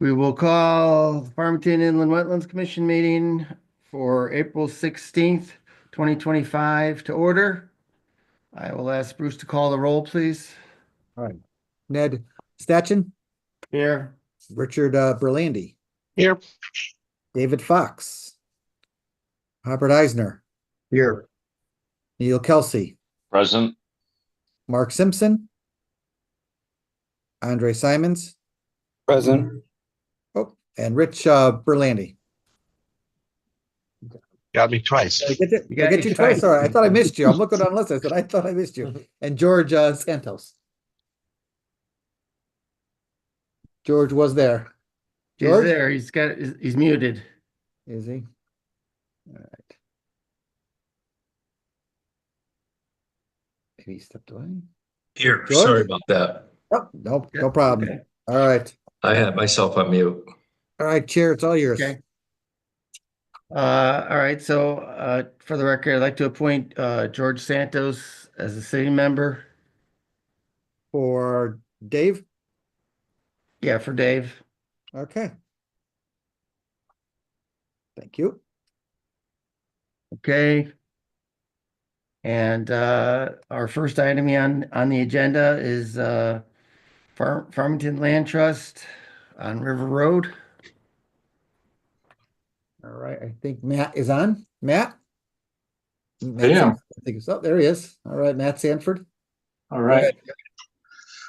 We will call the Farmington Inland Wetlands Commission meeting for April 16th, 2025 to order. I will ask Bruce to call the roll, please. All right. Ned Stachin, Here. Richard Berlandi, Here. David Fox, Robert Eisner, Here. Neil Kelsey, Present. Mark Simpson, Andre Simons, Present. oh, and Rich Berlandi. Got me twice. Did I get you, You did I got get me you twice? twice. All right. I thought I missed you. I'm looking on the list. I said, I thought I missed you. And George Santos. George was there. He's George? there. He's muted. Is he? All right. Maybe he stepped away. Here, George? sorry about that. Oh, no problem. Okay. All right. I had myself on mute. All right, Chair, it's all yours. Okay. All right. So, for the record, I'd like to appoint George Santos as a sitting member. For Dave? Yeah, for Dave. Okay. Thank you. Okay. And our first item on the agenda is Farmington Land Trust on River Road. All right, I think Matt is on. Matt? I am. I think so. There he is. All right, Matt Sanford. All right.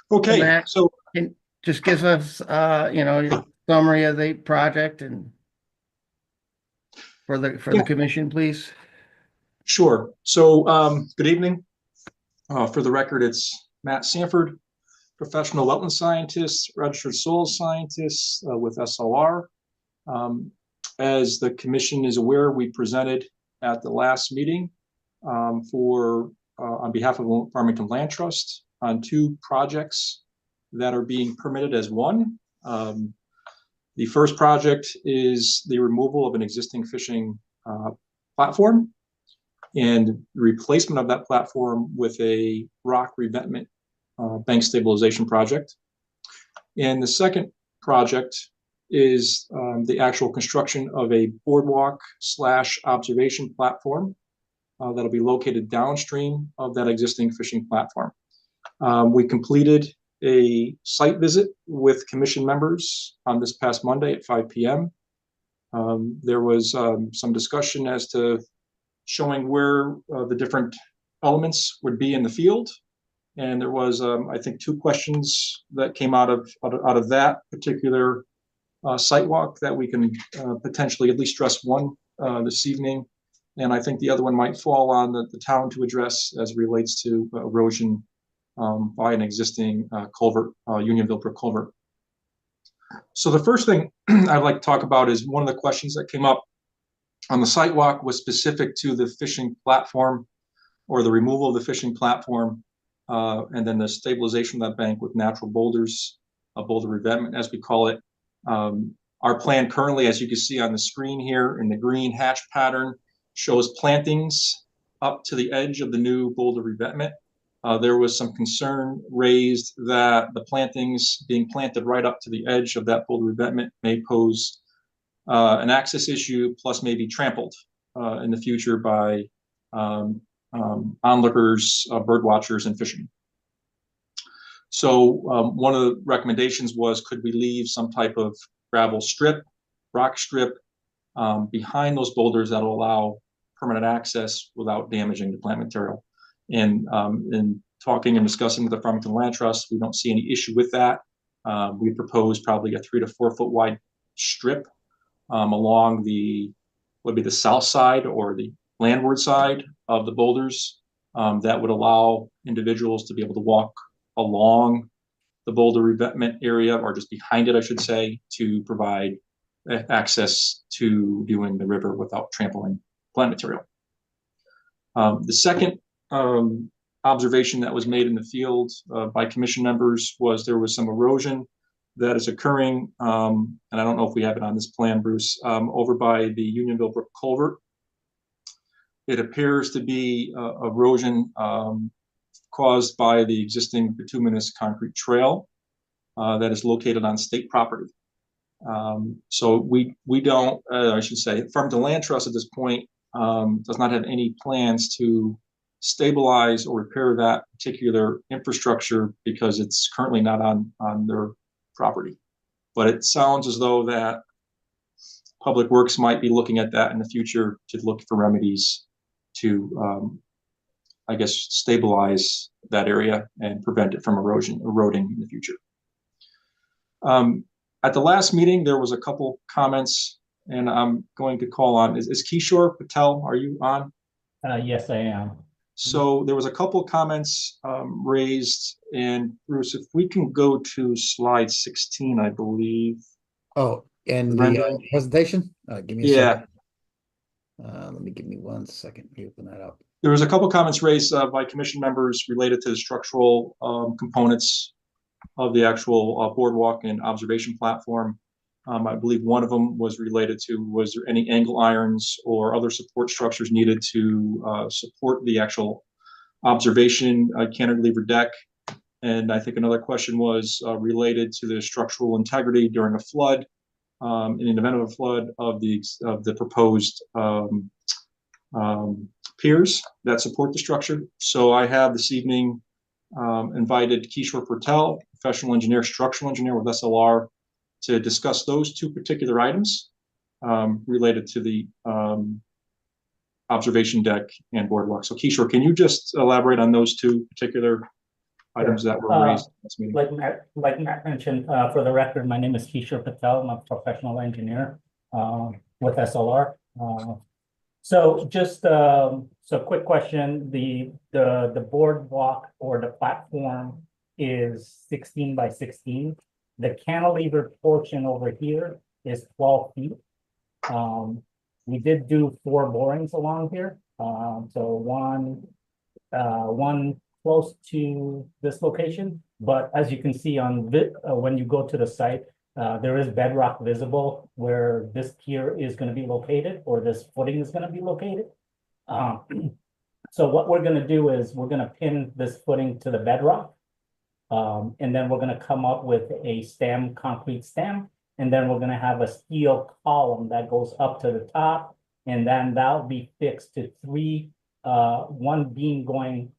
Okay. Matt, So can just give us your summary of the project and for the commission, please. sure. So good evening. For the record, it's Matt Sanford, professional wetland scientist, registered soil scientist with SLR. As the commission is aware, we presented at the last meeting on behalf of Farmington Land Trust on two projects that are being permitted as one. The first project is the removal of an existing fishing platform and the replacement of that platform with a rock revetment bank stabilization project. And the second project is the actual construction of a boardwalk / observation platform that'll be located downstream of that existing fishing platform. We completed a site visit with commission members on this past Monday at 5 p.m. There was some discussion as to showing where the different elements would be in the field. And there was, I think, two questions that came out of that particular site walk that we can potentially at least address one this evening. And I think the other one might fall on the town to address as relates to erosion by an existing culvert, Unionville Brook culvert. So the first thing I'd like to talk about is one of the questions that came up on the site walk was specific to the fishing platform or the removal of the fishing platform and then the stabilization of that bank with natural boulders, boulder revetment as we call it. Our plan currently, as you can see on the screen here in the green hatch pattern, shows plantings up to the edge of the new boulder revetment. There was some concern raised that the plantings being planted right up to the edge of that boulder revetment may pose an access issue, plus maybe trampled in the future by onlookers, bird watchers, and fishermen. So one of the recommendations was, could we leave some type of gravel strip, rock strip behind those boulders that'll allow permanent access without damaging the plant material? And in talking and discussing with the Farmington Land Trust, we don't see any issue with that. We propose probably a 3 to 4 foot wide strip along would be the south side or the landward side of the boulders that would allow individuals to be able to walk along the boulder revetment area, or just behind it, I should say, to provide access to doing the river without trampling plant material. The second observation that was made in the field by commission members was there was some erosion that is occurring, and I don't know if we have it on this plan, Bruce, over by the Unionville Brook culvert. It appears to be erosion caused by the existing bituminous concrete trail that is located on state property. So we don't, I should say, Farmington Land Trust at this point does not have any plans to stabilize or repair that particular infrastructure because it's currently not on their property. But it sounds as though that Public Works might be looking at that in the future to look for remedies to, I guess, stabilize that area and prevent it from eroding in the future. At the last meeting, there was a couple comments, and I'm going to call on, is Kishore Patel, are you on? Yes, I am. So there was a couple comments raised, and Bruce, if we can go to slide 16, I believe. Oh, and the Rendering. presentation? Give me a Yeah, second. Give me 1 second. Let me open that up. there was a couple comments raised by commission members related to the structural components of the actual boardwalk and observation platform. I believe one of them was related to, was there any angle irons or other support structures needed to support the actual observation cantilever deck? And I think another question was related to the structural integrity during a flood, in an event of a flood of the proposed piers that support the structure. So I have this evening invited Kishore Patel, professional engineer, structural engineer with SLR, to discuss those two particular items related to the observation deck and boardwalk. So Kishore, can you just elaborate on those two particular items that were raised in this meeting? Like Matt mentioned, for the record, my name is Kishore Patel. I'm a professional engineer with SLR. So just so quick question: the boardwalk or the platform is 16 by 16. The cantilever portion over here is 12 feet. We did do 4 borings along here. So one close to this location, but as you can see on when you go to the site, there is bedrock visible where this pier is going to be located, or this footing is going to be located. So what we're going to do is we're going to pin this footing to the bedrock, and then we're going to come up with a concrete stem, and then we're going to have a steel column that goes up to the top, and then that'll be fixed to 3, one beam going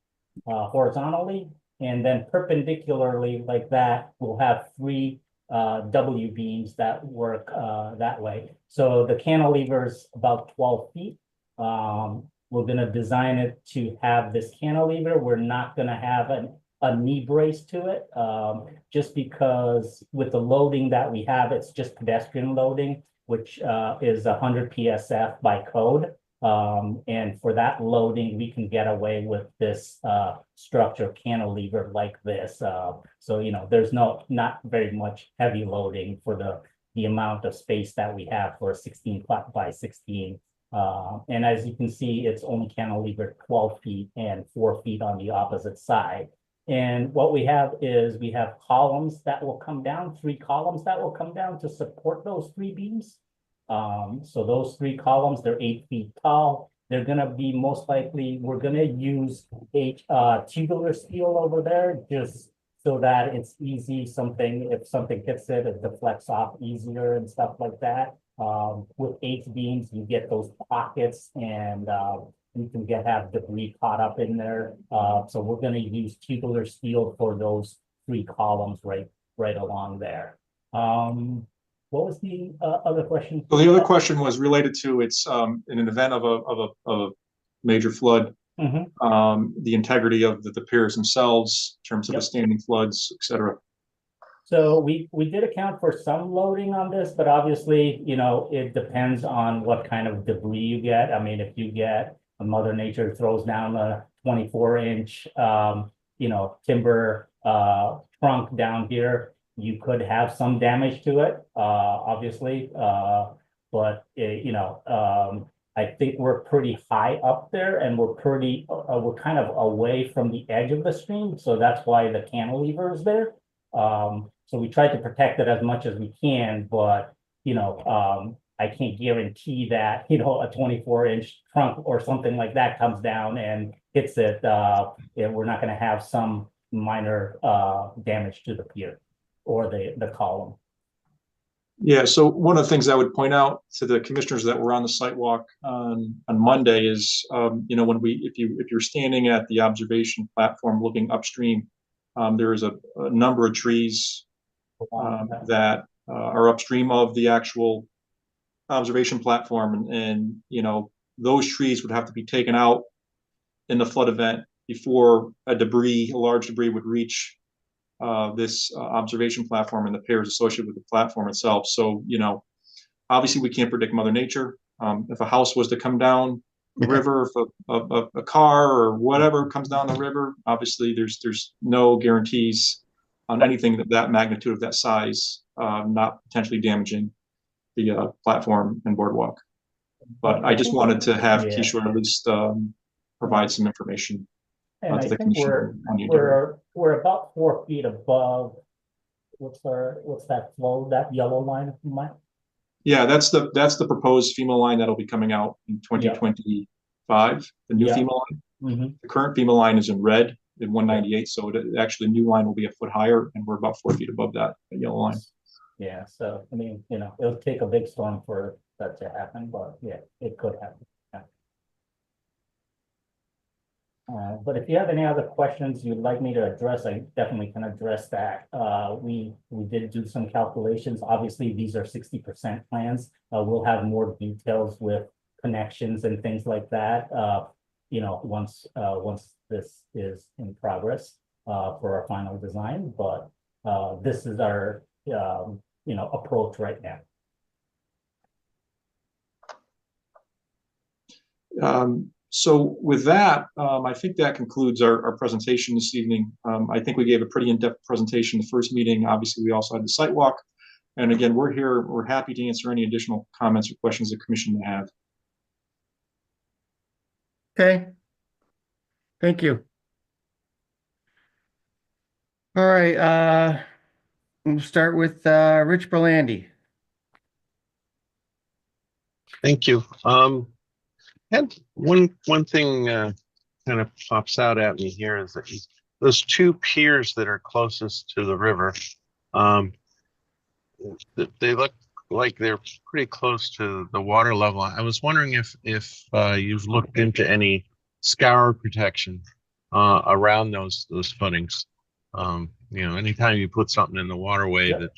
horizontally, and then perpendicularly like that, we'll have 3 W beams that work that way. So the cantilever's about 12 feet. We're going to design it to have this cantilever. We're not going to have a knee brace to it, just because with the loading that we have, it's just pedestrian loading, which is 100 PSF by code. And for that loading, we can get away with this structure cantilever like this. So, you know, there's not very much heavy loading for the amount of space that we have for a 16 by 16. And as you can see, it's only cantilever 12 feet and 4 feet on the opposite side. And what we have is we have columns that will come down, 3 columns that will come down to support those 3 beams. So those 3 columns, they're 8 feet tall. They're going to be most likely, we're going to use tubular steel over there just so that it's easy. If something hits it, it deflects off easier and stuff like that. With 8 beams, you get those pockets, and you can have debris caught up in there. So we're going to use tubular steel for those 3 columns right along there. What was the other question? So the other question was related to it's in an event of a major flood, the integrity of the piers themselves in terms of withstanding floods, et cetera. So we did account for some loading on this, but obviously, you know, it depends on what kind of debris you get. I mean, if you get a Mother Nature throws down a 24-inch, you know, timber trunk down here, you could have some damage to it, obviously. But you know, I think we're pretty high up there, and we're kind of away from the edge of the stream, so that's why the cantilever is there. So we try to protect it as much as we can, but you know, I can't guarantee that, you know, a 24-inch trunk or something like that comes down and hits it. We're not going to have some minor damage to the pier or the column. Yeah, so one of the things I would point out to the commissioners that were on the site walk on Monday is, when if you're standing at the observation platform looking upstream, there is a number of trees that are upstream of the actual observation platform, and those trees would have to be taken out in the flood event before a large debris would reach this observation platform and the pairs associated with the platform itself. So, obviously we can't predict Mother Nature. If a house was to come down the river, if a car or whatever comes down the river, obviously there's no guarantees on anything that magnitude of that size, not potentially damaging the platform and boardwalk. But I just wanted to have Yeah. Kishore at least provide some information And to I the think commission on the area. we're about 4 feet above, what's that flow, that yellow line, Mike? Yeah, that's the proposed FEMA line that'll be coming out in 2025, the new Yeah. FEMA line. Mm-hmm. The current FEMA line is in red in 198, so actually the new line will be a foot higher, and we're about 4 feet above that yellow line. Yeah, so, I mean, it'll take a big storm for that to happen, but yeah, it could happen. Yeah. But if you have any other questions you'd like me to address, I definitely can address that. We did do some calculations. Obviously, these are 60% plans. We'll have more details with connections and things like that. Once this is in progress for our final design. But this is our approach right now. So with that, I think that concludes our presentation this evening. I think we gave a pretty in-depth presentation the first meeting. Obviously, we also had the site walk. And again, we're happy to answer any additional comments or questions the commission may have. Okay. Thank you. All right, we'll start with Rich Berlandi. Thank you. And one thing kind of pops out at me here is that those two piers that are closest to the river, they look like they're pretty close to the water level. I was wondering if you've looked into any scour protection around those footings. Anytime you put something in the waterway that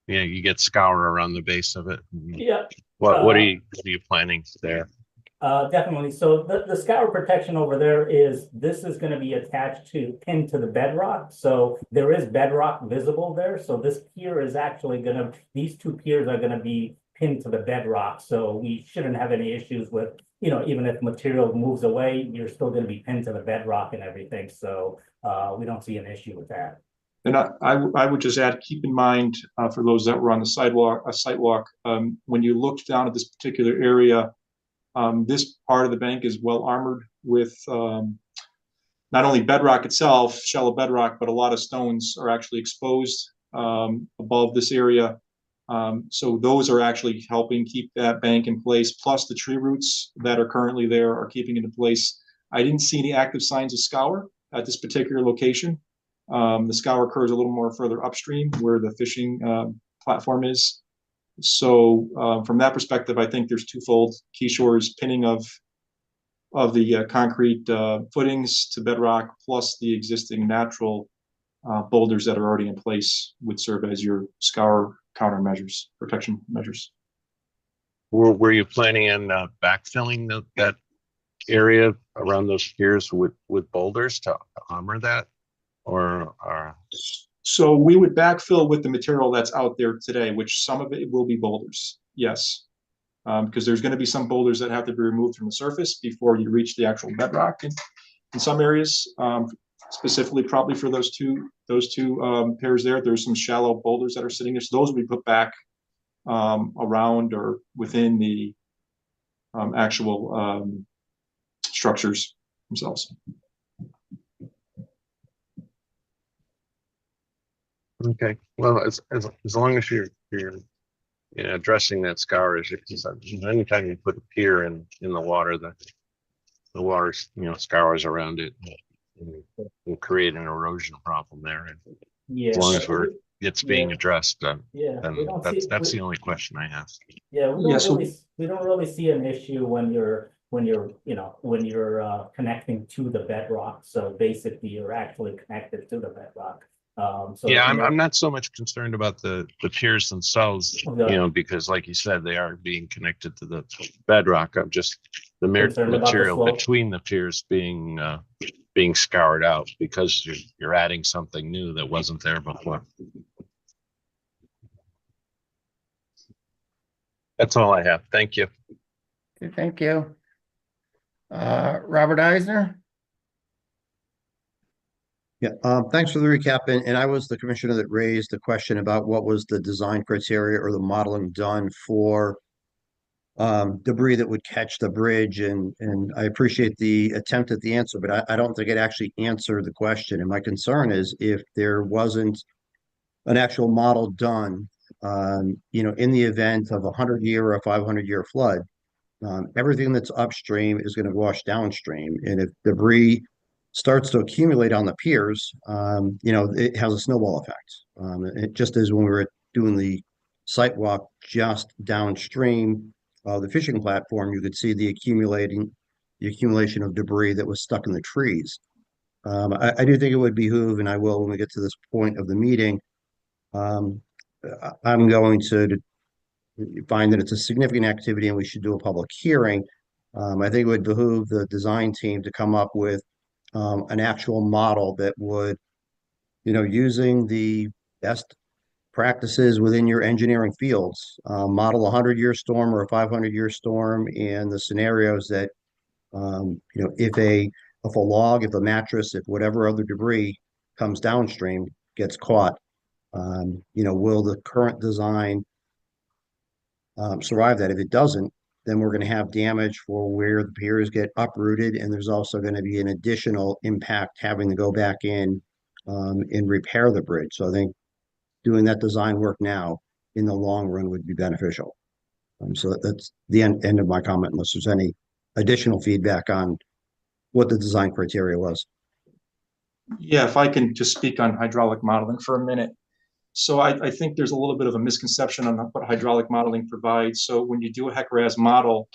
you get scour around the base of it. Yeah. What are you planning there? Definitely. So the scour protection over there this is going to be attached pinned to the bedrock. So there is bedrock visible there. So this pier is actually these two piers are going to be pinned to the bedrock. So we shouldn't have any issues with, even if material moves away, you're still going to be pinned to the bedrock and everything. So we don't see an issue with that. And I would just add, keep in mind for those that were on the site walk, when you looked down at this particular area, this part of the bank is well armored with not only bedrock itself, shallow bedrock, but a lot of stones are actually exposed above this area. So those are actually helping keep that bank in place, plus the tree roots that are currently there are keeping it in place. I didn't see any active signs of scour at this particular location. The scour occurs a little more further upstream where the fishing platform is. So from that perspective, I think there's twofold. Kishore's pinning of the concrete footings to bedrock, plus the existing natural boulders that are already in place would serve as your scour countermeasures, protection measures. Were you planning on backfilling that area around those piers with boulders to armor that, or? So we would backfill with the material that's out there today, which some of it will be boulders, yes. Because there's going to be some boulders that have to be removed from the surface before you reach the actual bedrock in some areas, specifically probably for those two pairs there. There's some shallow boulders that are sitting there. So those will be put back around or within the actual structures themselves. Okay, well, as long as you're addressing that scour issue, because anytime you put a pier in the water, the water scours around it and create an erosion problem there. And Yeah. as long as we're it's being Yeah. addressed, Yeah, then we don't that's see, the only question I have. yeah, Yeah, so- we don't really see an issue when you're connecting to the bedrock. So basically you're actually connected to the bedrock. So. Yeah, you know, I'm not so much concerned about the piers themselves, The- because like you said, they are being connected to the bedrock. I'm just the Concerned about the material slope. between the piers being scoured out because you're adding something new that wasn't there before. That's all I have. Thank you. Okay, thank you. Robert Eisner? Yeah, thanks for the recap. And I was the commissioner that raised the question about what was the design criteria or the modeling done for debris that would catch the bridge. And I appreciate the attempt at the answer, but I don't think it actually answered the question. And my concern is if there wasn't an actual model done, in the event of a 100-year or a 500-year flood, everything that's upstream is going to wash downstream. And if debris starts to accumulate on the piers, it has a snowball effect. It just as when we were doing the site walk just downstream of the fishing platform, you could see the accumulation of debris that was stuck in the trees. I do think it would behoove, and I will when we get to this point of the meeting. I'm going to find that it's a significant activity and we should do a public hearing. I think it would behoove the design team to come up with an actual model that would, using the best practices within your engineering fields, model a 100-year storm or a 500-year storm and the scenarios that, if a mattress, if whatever other debris comes downstream, gets caught, will the current design survive that? If it doesn't, then we're going to have damage for where the piers get uprooted, and there's also going to be an additional impact having to go back in and repair the bridge. So I think doing that design work now in the long run would be beneficial. So that's the end of my comment, unless there's any additional feedback on what the design criteria was. Yeah, if I can just speak on hydraulic modeling for a minute. So I think there's a little bit of a misconception on what hydraulic modeling provides. So when you do a HEC-RAS model,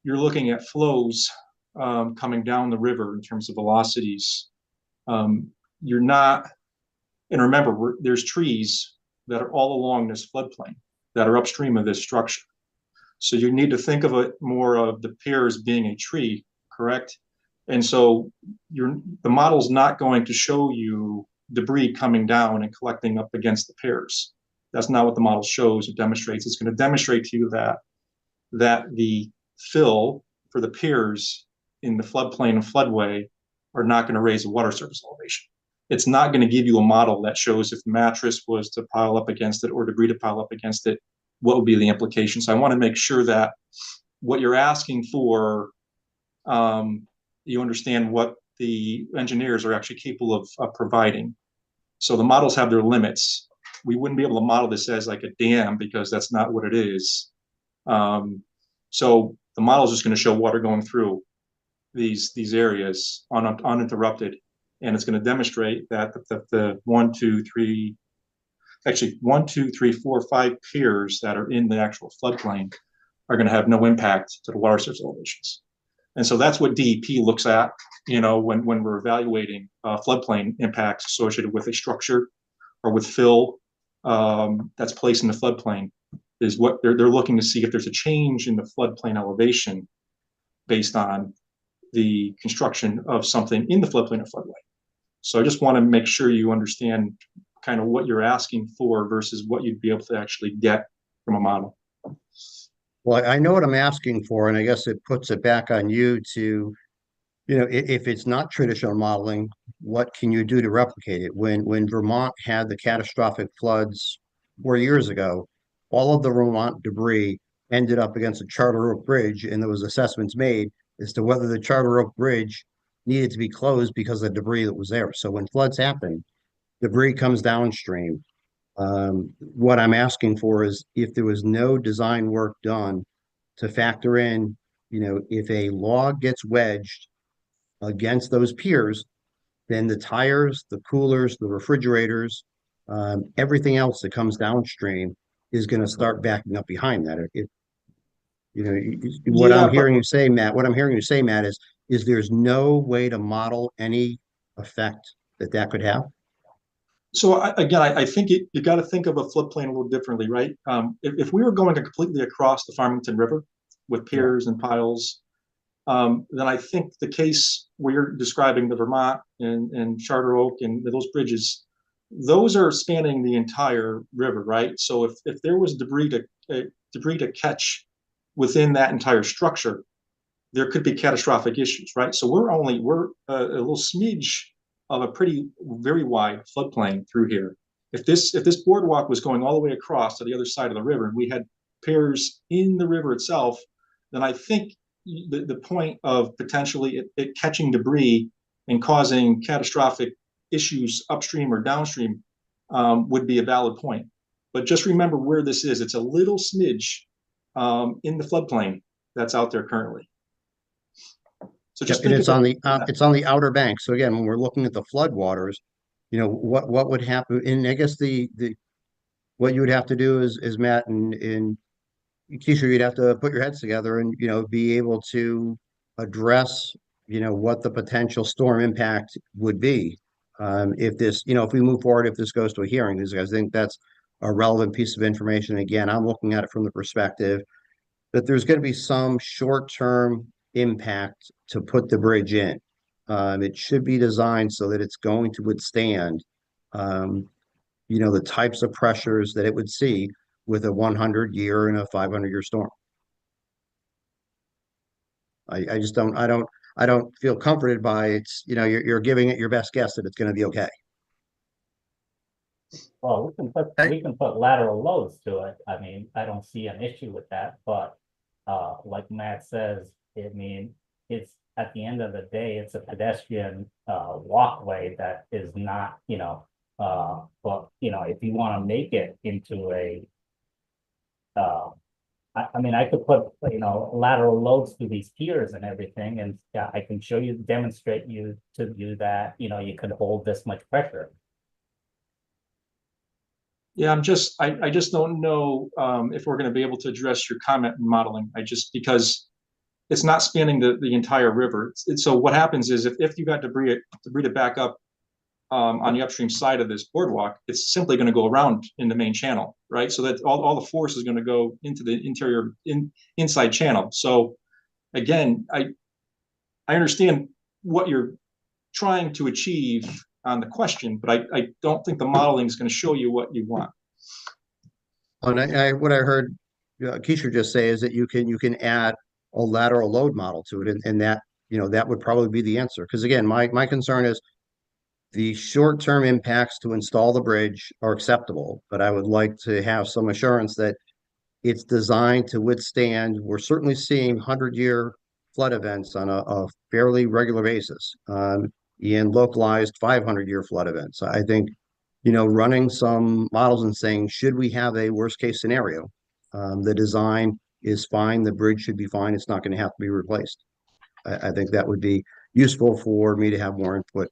you're looking at flows coming down the river in terms of velocities. You're not, and remember, there's trees that are all along this floodplain that are upstream of this structure. So you need to think of it more of the piers being a tree, correct? And so the model's not going to show you debris coming down and collecting up against the piers. That's not what the model shows or demonstrates. It's going to demonstrate to you that the fill for the piers in the floodplain and floodway are not going to raise the water surface elevation. It's not going to give you a model that shows if the mattress was to pile up against it or debris to pile up against it, what would be the implications. So I want to make sure that what you're asking for, you understand what the engineers are actually capable of providing. So the models have their limits. We wouldn't be able to model this as like a dam because that's not what it is. So the model is just going to show water going through these areas uninterrupted, and it's going to demonstrate that the 1, 2, 3, 4, 5 piers that are in the actual floodplain are going to have no impact to the water surface elevations. And so that's what DEP looks at, when we're evaluating floodplain impacts associated with a structure or with fill that's placed in the floodplain, is what they're looking to see if there's a change in the floodplain elevation based on the construction of something in the floodplain or floodway. So I just want to make sure you understand kind of what you're asking for versus what you'd be able to actually get from a model. Well, I know what I'm asking for, and I guess it puts it back on you to, if it's not traditional modeling, what can you do to replicate it? When Vermont had the catastrophic floods 4 years ago, all of the Vermont debris ended up against the Charter Oak Bridge, and there was assessments made as to whether the Charter Oak Bridge needed to be closed because of the debris that was there. So when floods happen, debris comes downstream. What I'm asking for is if there was no design work done to factor in, if a log gets wedged against those piers, then the tires, the coolers, the refrigerators, everything else that comes downstream is going to start backing up behind that. What Yeah, I'm but hearing you say, Matt, what I'm hearing you say, Matt, is there's no way to model any effect that could have? so I think you got to think of a floodplain a little differently, right? If we were going to completely across the Farmington River with piers and piles, then I think the case where you're describing the Vermont and Charter Oak and those bridges, those are spanning the entire river, right? So if there was debris to catch within that entire structure, there could be catastrophic issues, right? So we're a little smidge of a pretty very wide floodplain through here. If this boardwalk was going all the way across to the other side of the river and we had piers in the river itself, then I think the point of potentially it catching debris and causing catastrophic issues upstream or downstream would be a valid point. But just remember where this is. It's a little smidge in the floodplain that's out there currently. So just And think of it. it's on the outer bank. So again, when we're looking at the floodwaters, what would happen? And I guess the what you would have to do is Matt and Keisha, you'd have to put your heads together and be able to address what the potential storm impact would be if this if we move forward, if this goes to a hearing, because I think that's a relevant piece of information. Again, I'm looking at it from the perspective that there's going to be some short-term impact to put the bridge in. It should be designed so that it's going to withstand, um, the types of pressures that it would see with a 100-year and a 500-year storm. I just I don't feel comforted by it's, you're giving it your best guess that it's going to be okay. Well, we can put lateral loads to it. I mean, I don't see an issue with that, but like Matt says, it's at the end of the day, it's a pedestrian walkway that is not, but if you want to make it into a I mean, I could put, lateral loads to these piers and everything, and yeah, I can show you, demonstrate you to you that, you could hold this much pressure. Yeah, I just don't know if we're going to be able to address your comment in modeling. Because it's not spanning the entire river. So what happens is if you got debris to back up on the upstream side of this boardwalk, it's simply going to go around in the main channel, right? So that all the force is going to go into the interior inside channel. So again, I understand what you're trying to achieve on the question, but I don't think the modeling is going to show you what you want. And what I heard Keisha just say is that you can add a lateral load model to it, and that that would probably be the answer. Because again, my concern is the short-term impacts to install the bridge are acceptable, but I would like to have some assurance that it's designed to withstand. We're certainly seeing 100-year flood events on a fairly regular basis, and localized 500-year flood events. I think, running some models and saying, should we have a worst-case scenario? The design is fine. The bridge should be fine. It's not going to have to be replaced. I think that would be useful for me to have more input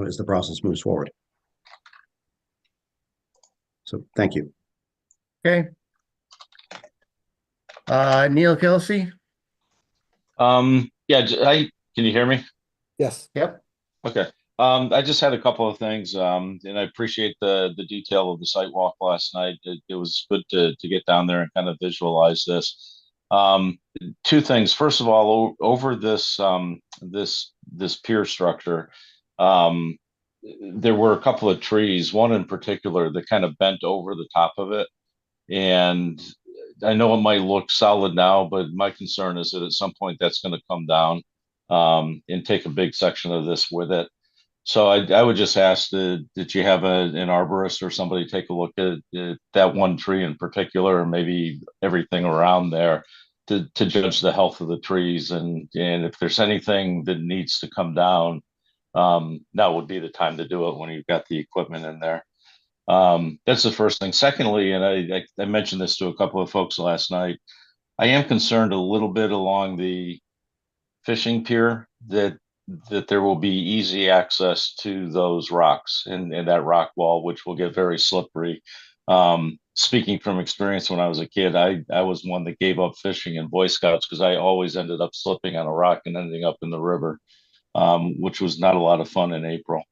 as the process moves forward. So thank you. Okay. Neil Kelsey? Yeah, can you hear me? Yes. Yep. Okay. I just had a couple of things, and I appreciate the detail of the site walk last night. It was good to get down there and kind of visualize this. Two things. First of all, over this pier structure, there were a couple of trees, one in particular that kind of bent over the top of it. And I know it might look solid now, but my concern is that at some point that's going to come down and take a big section of this with it. So I would just ask that you have an arborist or somebody take a look at that one tree in particular, or maybe everything around there to judge the health of the trees. And if there's anything that needs to come down, now would be the time to do it when you've got the equipment in there. That's the first thing. Secondly, and I mentioned this to a couple of folks last night, I am concerned a little bit along the fishing pier that that there will be easy access to those rocks and that rock wall, which will get very slippery. Speaking from experience, when I was a kid, I was one that gave up fishing in Boy Scouts because I always ended up slipping on a rock and ending up in the river, which was not a lot of fun in April.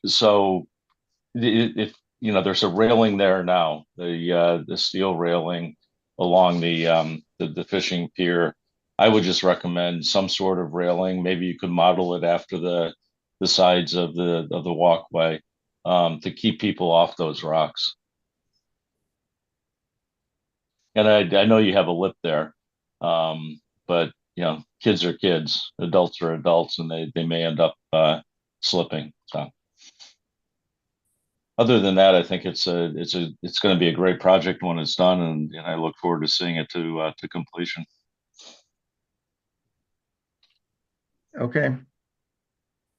So if you know, there's a railing there now, the steel railing along the fishing pier. I would just recommend some sort of railing. Maybe you could model it after the sides of the walkway, to keep people off those rocks. And I know you have a lip there, but you know, kids are kids, adults are adults, and they may end up slipping. So other than that, I think it's going to be a great project when it's done, and I look forward to seeing it to completion. Okay.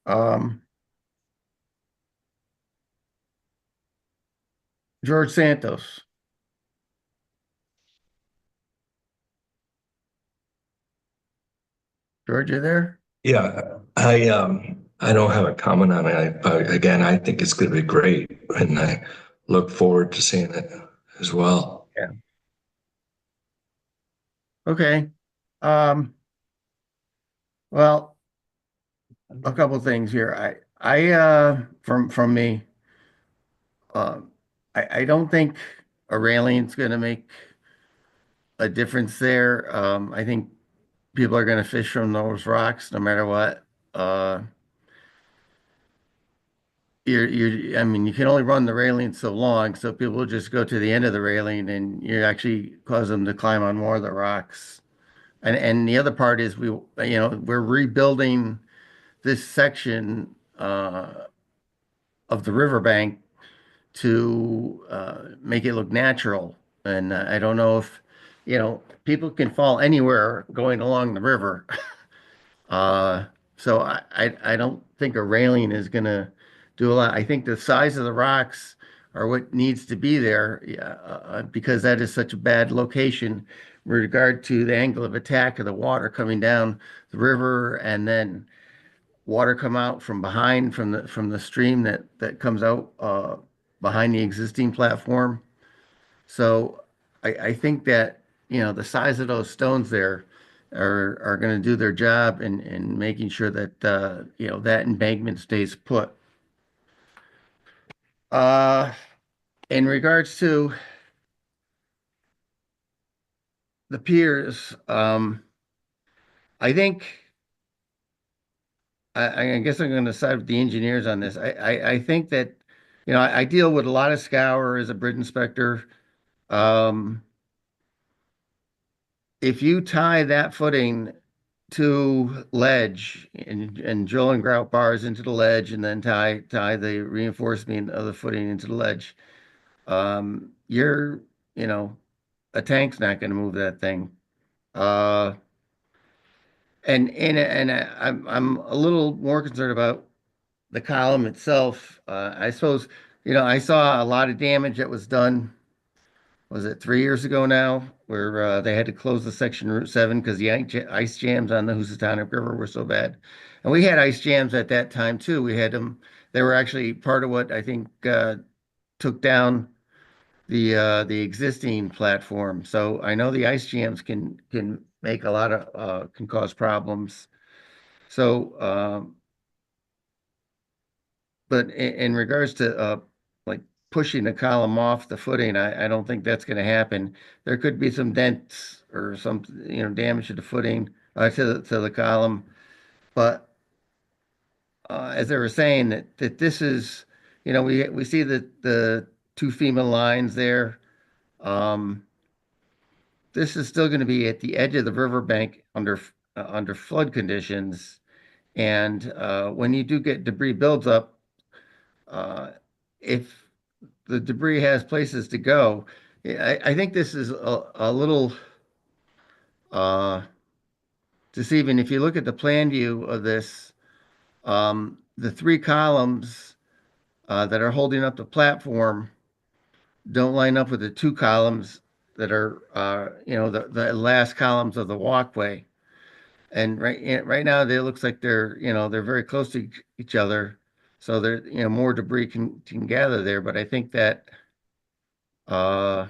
Um, George Santos. George, you there? Yeah, I don't have a comment on it. Again, I think it's going to be great, and I look forward to seeing it as well. Yeah. Okay. Um, well, a couple things here. From me, um, I don't think a railing's going to make a difference there. I think people are going to fish from those rocks no matter what. Uh, I mean, you can only run the railing so long, so people will just go to the end of the railing and you actually cause them to climb on more of the rocks. And the other part is we're rebuilding this section of the riverbank to make it look natural. And I don't know if, people can fall anywhere going along the river. Uh, so I don't think a railing is gonna do a lot. I think the size of the rocks are what needs to be there, yeah, because that is such a bad location with regard to the angle of attack of the water coming down the river and then water come out from behind from the stream that comes out behind the existing platform. So I think that, the size of those stones there are going to do their job in making sure that, that embankment stays put. Uh, in regards to the piers, I think, I guess I'm going to side with the engineers on this. I think that, I deal with a lot of scour as a bridge inspector. Um, if you tie that footing to ledge and drill and grout bars into the ledge and then tie the reinforcement of the footing into the ledge, you're, you know, a tank's not going to move that thing. Uh, I'm a little more concerned about the column itself. I suppose, I saw a lot of damage that was done. Was it 3 years ago now, where they had to close the section Route 7 because the ice jams on the Housatonic River were so bad. And we had ice jams at that time too. We had them, they were actually part of what I think took down the existing platform. So I know the ice jams can make a lot of can cause problems. So but in regards to like pushing the column off the footing, I don't think that's going to happen. There could be some dents or some, damage to the footing, to the column. But as they were saying that this is, we see the two FEMA lines there. Um, this is still going to be at the edge of the riverbank under flood conditions. And when you do get debris builds up, uh, if the debris has places to go. I think this is a little deceiving. If you look at the plan view of this, the three columns that are holding up the platform don't line up with the two columns that are, the last columns of the walkway. And right now, they looks like they're very close to each other. So more debris can gather there, but I think that, uh,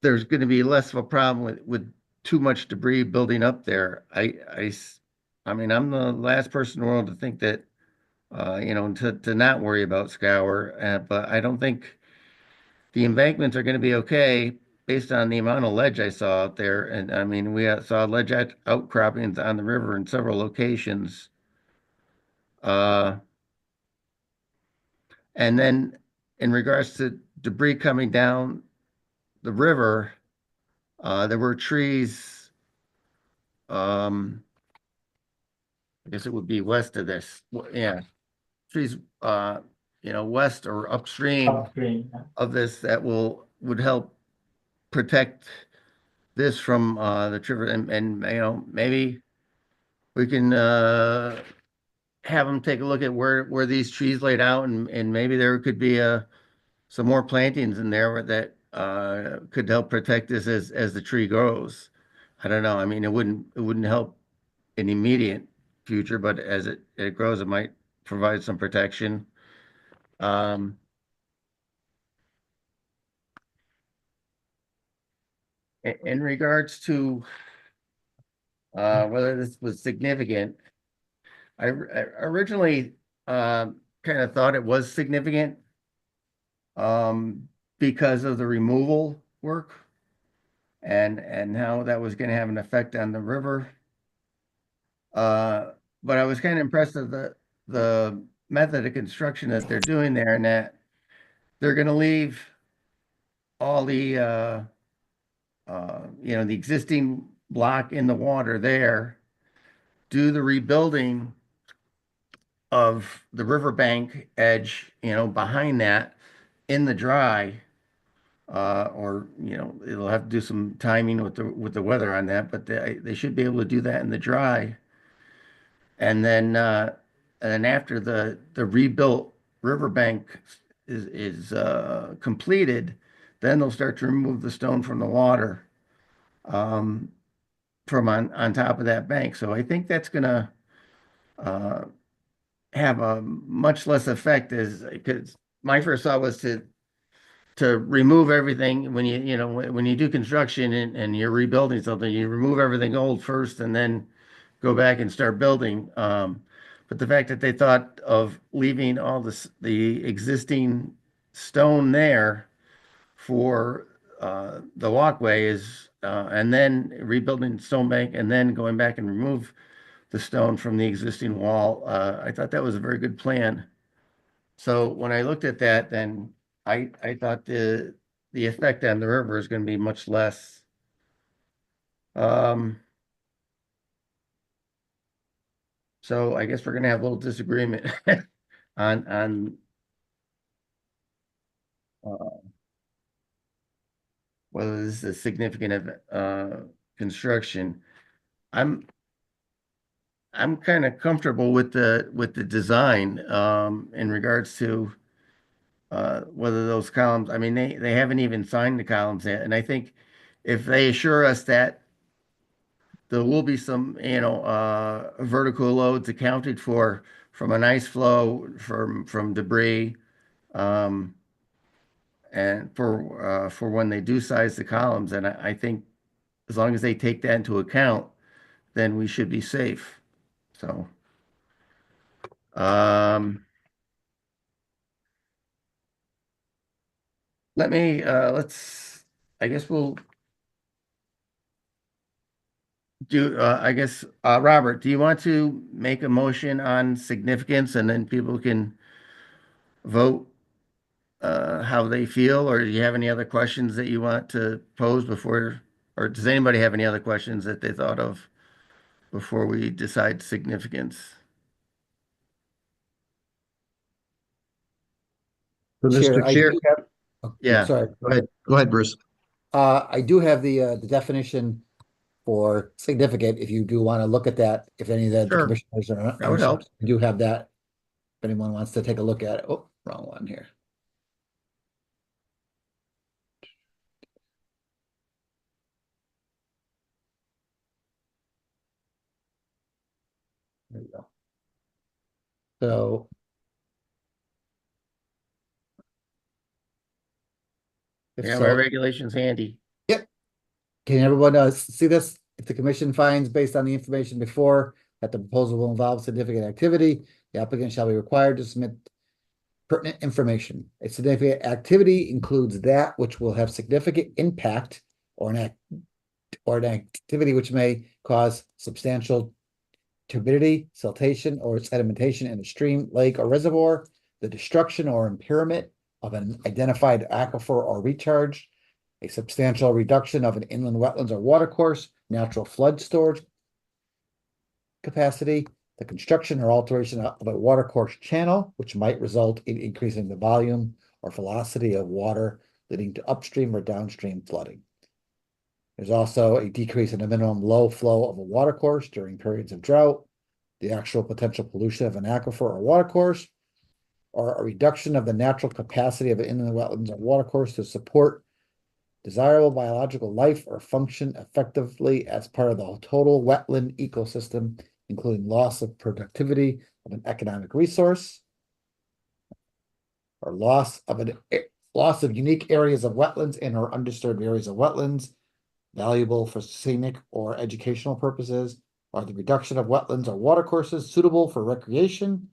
there's going to be less of a problem with too much debris building up there. I mean, I'm the last person in the world to think that, to not worry about scour, but I don't think the embankments are going to be okay based on the amount of ledge I saw out there. And I mean, we saw ledge outcroppings on the river in several locations. Uh, and then in regards to debris coming down the river, there were trees, I guess it would be west of this. Yeah, trees, west or upstream Upstream, yeah. of this that would help protect this from the river, and maybe we can have them take a look at where these trees laid out, and maybe there could be some more plantings in there that could help protect this as the tree grows. I don't know. I mean, it wouldn't help in immediate future, but as it grows, it might provide some protection. Um, in regards to whether this was significant, I originally kind of thought it was significant because of the removal work and how that was going to have an effect on the river. But I was kind of impressed with the method of construction that they're doing there, and that they're going to leave all the existing block in the water there, do the rebuilding of the riverbank edge, behind that in the dry, or it'll have to do some timing with the weather on that, but they should be able to do that in the dry. And then after the rebuilt riverbank is completed, then they'll start to remove the stone from the water, um, from on top of that bank. So I think that's gonna uh, have a much less effect, as because my first thought was to remove everything when when you do construction, and you're rebuilding something, you remove everything old first and then go back and start building. But the fact that they thought of leaving all the existing stone there for the walkway and then rebuilding stone bank and then going back and remove the stone from the existing wall. I thought that was a very good plan. So when I looked at that, then I thought the effect on the river is going to be much less. Um, so I guess we're going to have a little disagreement on uh, whether this is a significant construction. I'm I'm kind of comfortable with the design in regards to whether those columns. I mean, they haven't even signed the columns yet, and I think if they assure us that there will be some, vertical loads accounted for from an ice flow, from debris, um, and for when they do size the columns, and I think as long as they take that into account, then we should be safe. So, um, I guess we'll do, I guess, Robert, do you want to make a motion on significance, and then people can vote how they feel, or do you have any other questions that you want to pose before, or does anybody have any other questions that they thought of before we decide significance? So Chair, Mr. I Chair, do have, oh, Yeah. sorry. go ahead, Bruce. I do have the definition for significant, if you do want to look at that, if any of the Sure. commissioners are That would help. I do have that. If anyone wants to take a look at it. Oh, wrong one here. you go. So. If Yeah, my so, regulation's handy. yep. Can everyone see this? If the commission finds, based on the information before, that the proposal will involve significant activity, the applicant shall be required to submit pertinent information. A significant activity includes that which will have significant impact or an activity which may cause substantial turbidity, siltation, or sedimentation in a stream, lake, or reservoir, the destruction or impairment of an identified aquifer or recharge, a substantial reduction of an inland wetlands or watercourse, natural flood storage capacity, the construction or alteration of a watercourse channel, which might result in increasing the volume or velocity of water leading to upstream or downstream flooding. There's also a decrease in the minimum low flow of a watercourse during periods of drought, the actual potential pollution of an aquifer or watercourse, or a reduction of the natural capacity of an inland wetlands or watercourse to support desirable biological life or function effectively as part of the total wetland ecosystem, including loss of productivity of an economic resource, or loss of unique areas of wetlands and or undisturbed areas of wetlands, valuable for scenic or educational purposes, or the reduction of wetlands or watercourses suitable for recreation,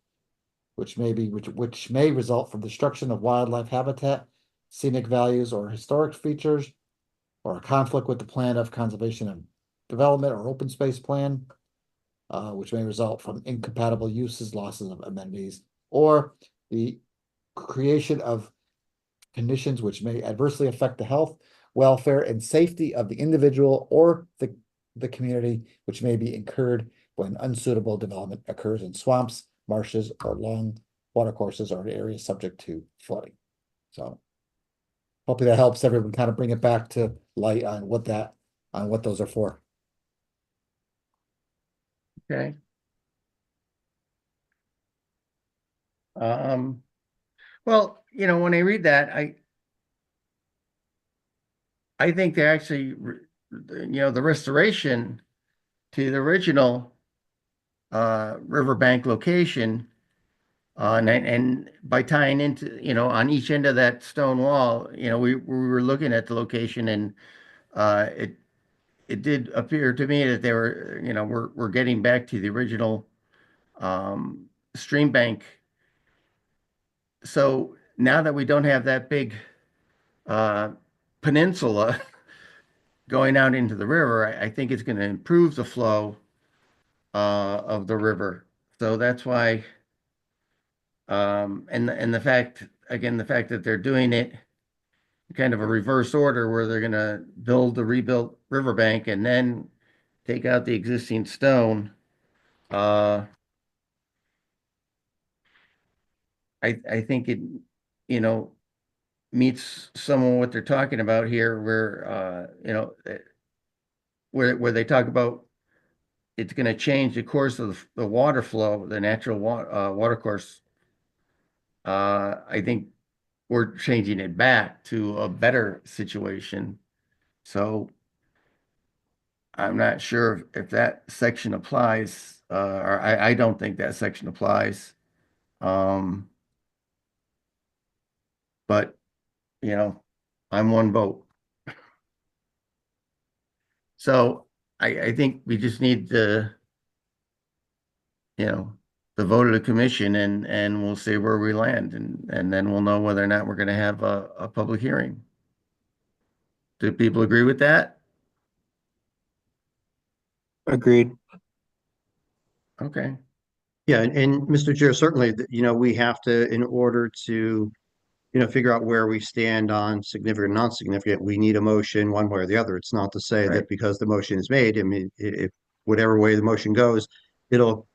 which may result from destruction of wildlife habitat, scenic values, or historic features, or a conflict with the plan of conservation and development or open space plan, which may result from incompatible uses, losses of amenities, or the creation of conditions which may adversely affect the health, welfare, and safety of the individual or the community, which may be incurred when unsuitable development occurs in swamps, marshes, or long watercourses or areas subject to flooding. So hopefully that helps everyone kind of bring it back to light on what those are for. Okay. Well, when I read that, I think they're actually, the restoration to the original riverbank location, and by tying into, on each end of that stone wall, we were looking at the location, and it did appear to me that they were, we're getting back to the original stream bank. So now that we don't have that big peninsula going out into the river, I think it's going to improve the flow of the river. So that's why, and the fact, again, the fact that they're doing it kind of a reverse order where they're going to build the rebuilt riverbank and then take out the existing stone. I think it, you know, meets some of what they're talking about here, where where they talk about it's going to change the course of the water flow, the natural water course. I think we're changing it back to a better situation. So I'm not sure if that section applies, or I don't think that section applies. Um, but I'm one vote. So I think we just need the vote of the commission, and we'll see where we land, and then we'll know whether or not we're going to have a public hearing. Do people agree with that? Agreed. Okay. Yeah, and Mr. Chair, certainly, we have to, in order to, figure out where we stand on significant, non-significant, we need a motion one way or the other. It's not to say Right. that because the motion is made, I mean, if whatever way the motion goes, it'll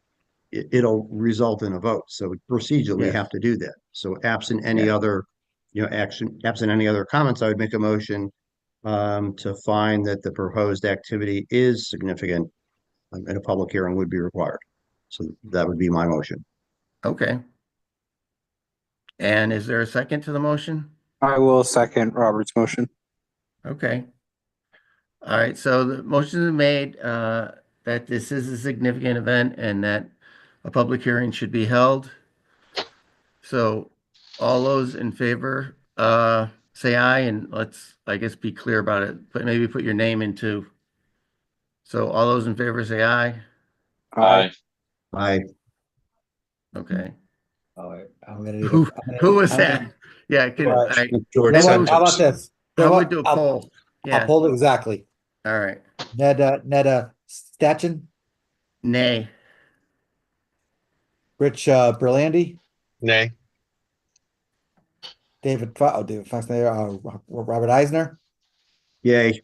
result in a vote. So procedurally, we Yes. have to do that. So absent any Yeah. other, absent any other comments, I would make a motion to find that the proposed activity is significant, and a public hearing would be required. So that would be my motion. Okay. And is there a second to the motion? I will second Robert's motion. Okay. All right, so the motion is made that this is a significant event and that a public hearing should be held. So all those in favor, say aye, and let's, I guess, be clear about it, but maybe put your name into. So all those in favor say aye. Aye. I, Okay. All right, I'm gonna need a, Who, who was I'm that? gonna- Yeah, All right. You George know what? How about Santos. this? You how know we what? do a I'll poll? Yeah, poll it exactly. all right. Ned Stachin, Nay. Rich Berlandi, Nay. David Fox, Robert Eisner. yay.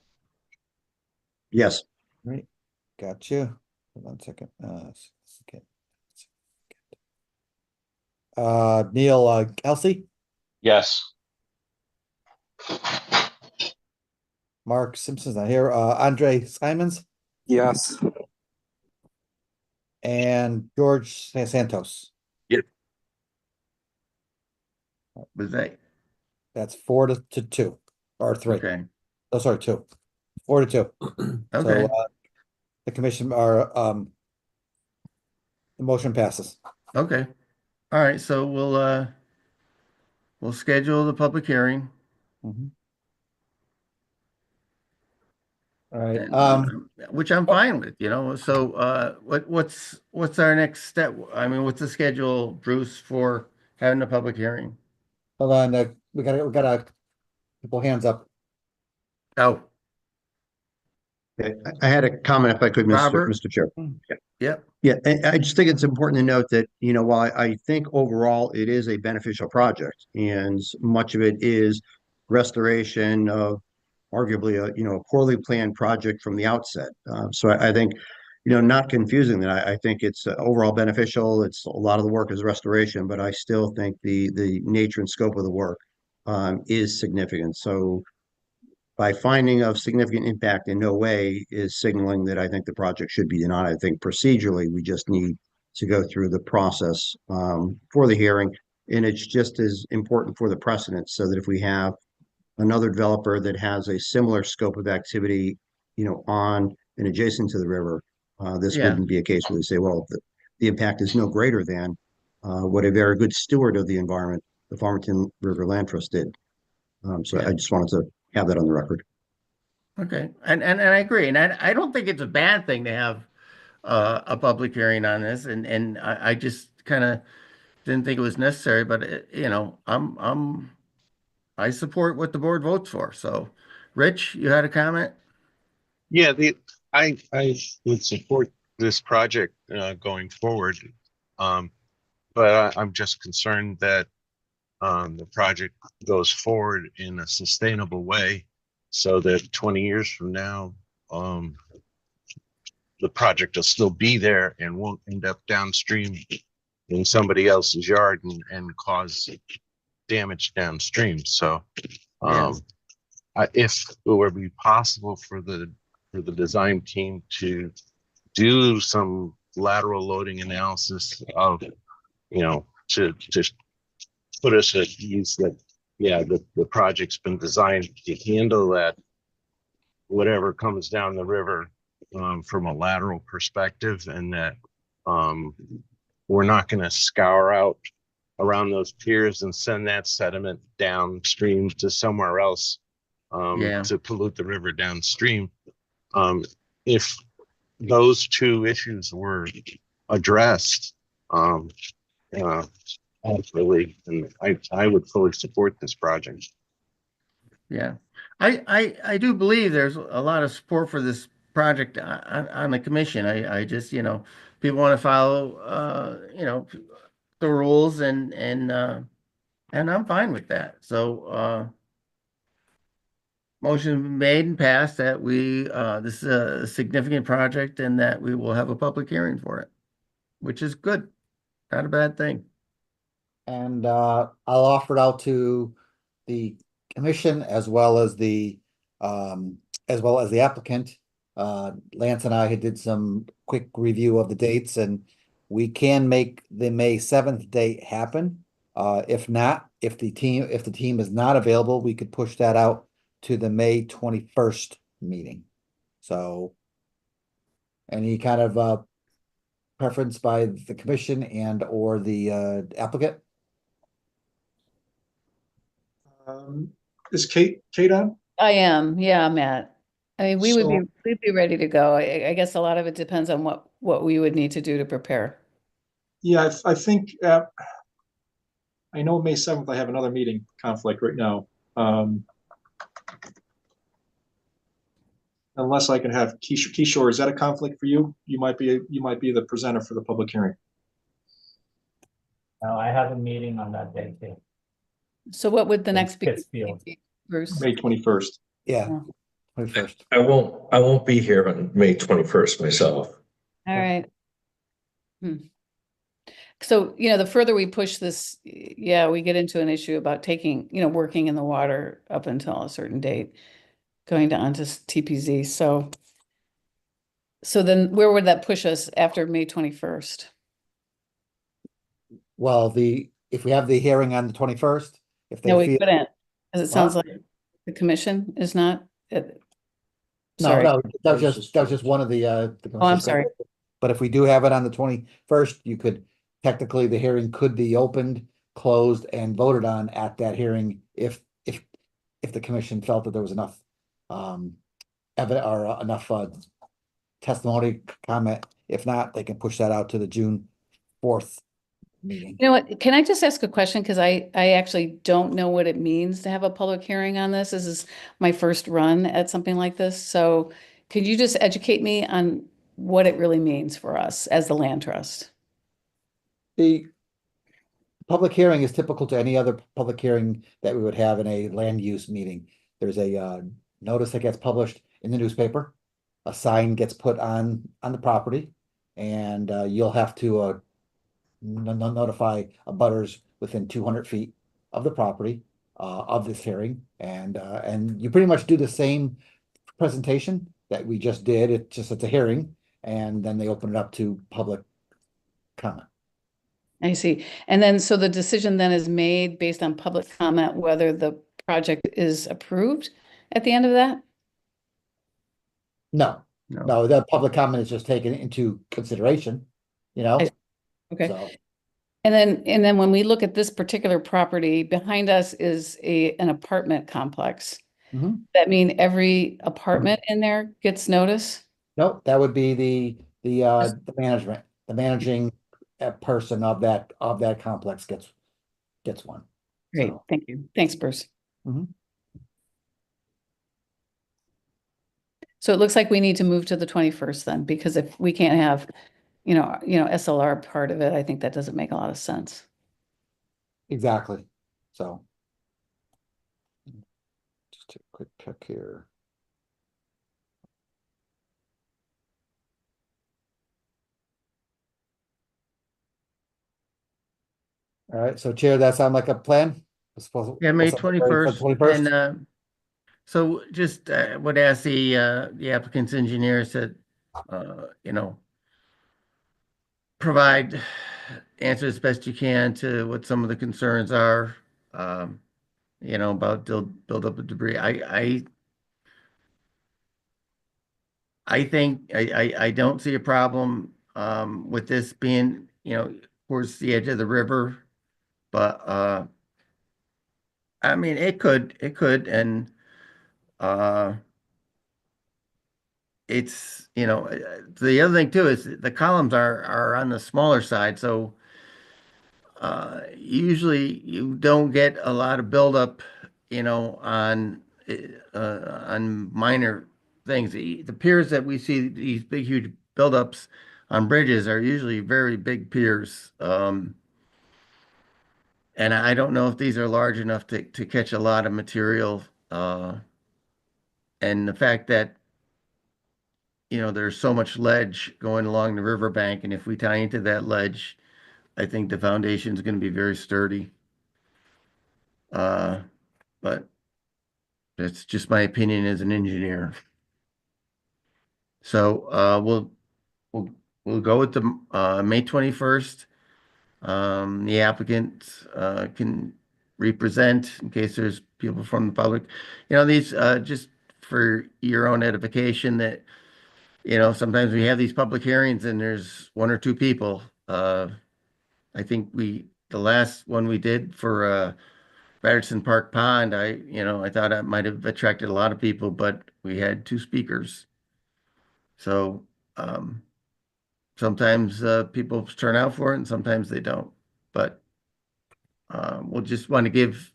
Yes, Right, got you. Hold on a second. Second. Neil Kelsey, Yes. Mark Simpson's not here. Andre Simons Yes. and George Santos. Was that, That's 4-2 or 3. okay, Oh, sorry, 2. 4-2. So okay, the commission are the motion passes. okay. All right, so we'll schedule the public hearing. Mhm. All right. And, which I'm fine with, so, what's our next step? I mean, what's the schedule, Bruce, for having a public hearing? Hold on. We got a couple hands up. Oh, I had a comment if I could, Robert? Mr. Chair. Yep, Yeah, and I just think it's important to note that, while I think overall it is a beneficial project and much of it is restoration of arguably a poorly planned project from the outset. So I think, not confusing that I think it's overall beneficial. It's a lot of the work is restoration, but I still think the nature and scope of the work is significant. So by finding of significant impact in no way is signaling that I think the project should be denied. I think procedurally, we just need to go through the process for the hearing. And it's just as important for the precedent so that if we have another developer that has a similar scope of activity, on and adjacent to the river, this yeah, wouldn't be a case where they say, well, the impact is no greater than what a very good steward of the environment, the Farmington River Land Trust did. So yeah. I just wanted to have that on the record. Okay, and I agree, and I don't think it's a bad thing to have a public hearing on this, and I just kind of didn't think it was necessary, but I support what the board votes for. So, Rich, you had a comment? Yeah, I would support this project going forward. But I'm just concerned that the project goes forward in a sustainable way so that 20 years from now, the project will still be there and won't end up downstream in somebody else's yard and cause damage downstream. So if it would be possible for the design team to do some lateral loading analysis of, to put us at ease that, yeah, the project's been designed to handle that, whatever comes down the river from a lateral perspective, and that we're not going to scour out around those piers and send that sediment downstream to somewhere else Yeah, to pollute the river downstream. If those two issues were addressed adequately, and I would fully support this project. yeah. I do believe there's a lot of support for this project on the commission. I just, people want to follow, the rules and I'm fine with that. So, motion made and passed that this is a significant project and that we will have a public hearing for it, which is good. Not a bad thing. And I'll offer it out to the commission as well as the applicant. Lance and I had did some quick review of the dates, and we can make the May 7th date happen. If not, if the team is not available, we could push that out to the May 21st meeting. So any kind of preference by the commission and or the applicant? Is Kate on? I am, yeah, Matt. I mean, So- we'd be ready to go. I guess a lot of it depends on what we would need to do to prepare. Yeah, I think, I know May 7th, I have another meeting conflict right now. Unless I can have Kishore, is that a conflict for you? You might be the presenter for the public hearing. Now, I have a meeting on that day too. So what would the In next be, Pittsfield. Bruce? May 21st. Yeah, 21st. I won't be here on May 21st myself. All right. So, the further we push this, yeah, we get into an issue about taking, working in the water up until a certain date, going to onto TPZ. So then where would that push us after May 21st? Well, if we have the hearing on the 21st, if they No, we feel, couldn't, because it sounds What? like the commission is not. no, Sorry. no, that was just one of the. Oh, I'm sorry. But if we do have it on the 21st, you could, technically, the hearing could be opened, closed, and voted on at that hearing if the commission felt that there was enough evidence or enough testimony, comment. If not, they can push that out to the June 4th meeting. You know what, can I just ask a question? Because I actually don't know what it means to have a public hearing on this. This is my first run at something like this. So could you just educate me on what it really means for us as the land trust? The public hearing is typical to any other public hearing that we would have in a land use meeting. There's a notice that gets published in the newspaper. A sign gets put on the property, and you'll have to notify abutters within 200 feet of the property of this hearing, and you pretty much do the same presentation that we just did. It's a hearing, and then they open it up to public comment. I see. And then, so the decision then is made based on public comment, whether the project is approved at the end of that? No, No. no, the public comment is just taken into consideration, you know? Okay. So, And then when we look at this particular property, behind us is an apartment complex. Mhm. That mean every apartment in there gets notice? no, that would be the management, the managing person of that complex gets one. Great, So, thank you. Thanks, Bruce. Mhm. So it looks like we need to move to the 21st then, because if we can't have, SLR part of it, I think that doesn't make a lot of sense. exactly. So. Just take a quick check here. All right, so Chair, that sound like a plan? Yeah, May We'll set the hearing for 21st. 21st? And so just would ask the applicant's engineers to, provide answer as best you can to what some of the concerns are, about build up of debris. I think I don't see a problem with this being, towards the edge of the river, but I mean it could, and it's, the other thing too is the columns are on the smaller side, so usually you don't get a lot of buildup, on minor things. The piers that we see, these big, huge buildups on bridges are usually very big piers. And I don't know if these are large enough to catch a lot of material. And the fact that, there's so much ledge going along the riverbank, and if we tie into that ledge, I think the foundation is going to be very sturdy. But that's just my opinion as an engineer. So we'll go with the May 21st. The applicant can represent in case there's people from the public. These just for your own edification, that sometimes we have these public hearings and there's one or two people. I think the last one we did for Patterson Park Pond, I thought I might have attracted a lot of people, but we had two speakers. So um, sometimes people turn out for it and sometimes they don't. But we'll just want to give,